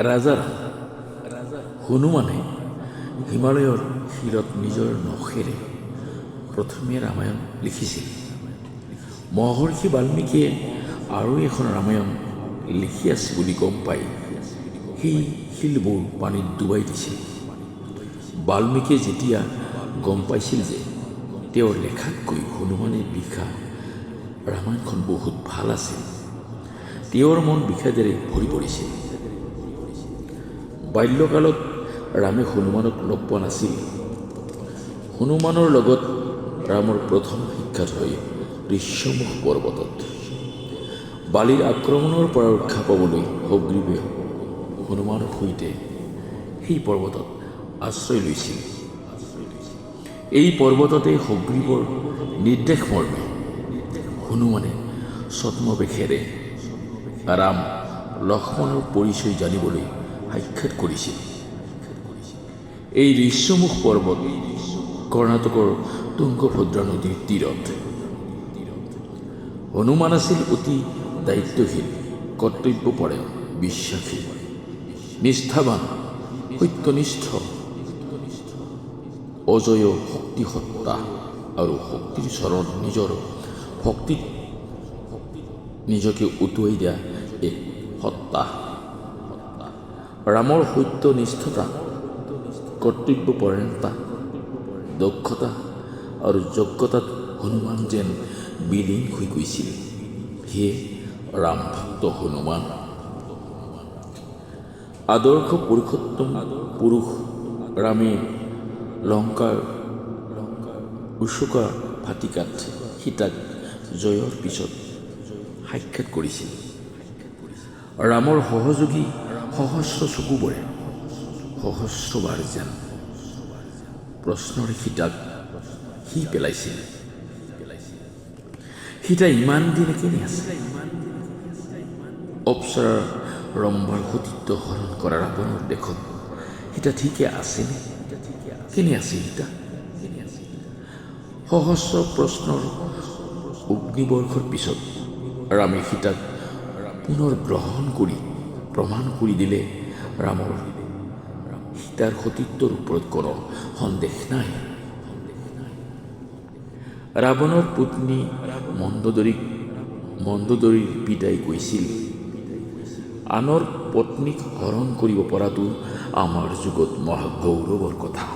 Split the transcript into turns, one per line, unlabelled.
ৰাজা হনুমানে হিমালয়ৰ শিৰত নিজৰ নখেৰে প্ৰথমে ৰামায়ণ লিখিছিল। মহৰ্ষি বাল্মীকিয়ে আৰু এখন ৰামায়ণ লিখি আছে বুলি গম পাই সেই শিলবোৰ পানীত ডুবাই দিছিল। বাল্মীকিয়ে যেতিয়া গম পাইছিল যে তেওঁৰ লেখাতকৈ হনুমানে লিখা ৰামায়ণখন বহুত ভাল আছিল, তেওঁৰ মন বিষাদেৰে ভৰি পৰিছিল। বাল্যকালত ৰামে হনুমানক লগ পোৱা নাছিল। হনুমানৰ লগত ৰামৰ প্ৰথম সাক্ষাৎ হয় ঋষ্যমুখ পৰ্বতত। বালিৰ আক্ৰমণৰ পৰা ৰক্ষা পাবলৈ সুগ্ৰীৱে হনুমানৰ সৈতে সেই পৰ্বতত আশ্ৰয় লৈছিল। এই পৰ্বততে সুগ্ৰীৱৰ নিৰ্দেশ মৰ্মে হনুমানে ছদ্মবেশেৰে ৰাম লক্ষ্মণৰ পৰিচয় জানিবলৈ সাক্ষাৎ কৰিছিল। এই ঋষ্যমুখ পৰ্বত কৰ্ণাটকৰ তুংগভদ্ৰা নদীৰ তীৰত। হনুমান আছিল অতি দায়িত্বশীল, কৰ্তব্যপৰায়ণ, বিশ্বাসী, নিষ্ঠাবান, সত্যনিষ্ঠ, অজয় শক্তিসত্তা আৰু শক্তিৰ চৰণত নিজৰ ভক্তিত নিজকে উটুৱাই দিয়া এক সত্তা। ৰামৰ সত্যনিষ্ঠতা, কৰ্তব্যপৰায়ণতা, দক্ষতা আৰু যোগ্যতাত হনুমান যেন বিলীন হৈ গৈছিল। সেয়ে ৰাম ভক্ত হনুমান আদৰ্শ পুৰুষোত্তম পুৰুষ। ৰামে লংকাৰ উচকা ভাটিকাত সীতাক জয়ৰ পিছত সাক্ষাৎ কৰিছিল। ৰামৰ সহযোগী সহস্ৰ চকুবোৰে সহস্ৰবাৰ যেন প্ৰশ্নৰে সীতাক সি পেলাইছিল। সীতা ইমান দিনে কেনে আছে? অপ্সৰাৰ ৰম্ভাৰ সতীত্ব হৰণ কৰা ৰাৱণৰ দেশত সীতা ঠিকে আছেনে? কেনে আছে সীতা? সহস্ৰ প্ৰশ্নৰ অগ্নিবৰ্ষৰ পিছত ৰামে সীতাক পুনৰ গ্ৰহণ কৰি প্ৰমাণ কৰি দিলে ৰামৰ সীতাৰ সতীত্বৰ ওপৰত কোনো সন্দেহ নাই। ৰাৱণৰ পত্নী মন্দোদৰীৰ পিতাই কৈছিল, আনৰ পত্নীক হৰণ কৰিব পৰাটো আমাৰ যুগত মহা গৌৰৱৰ কথা।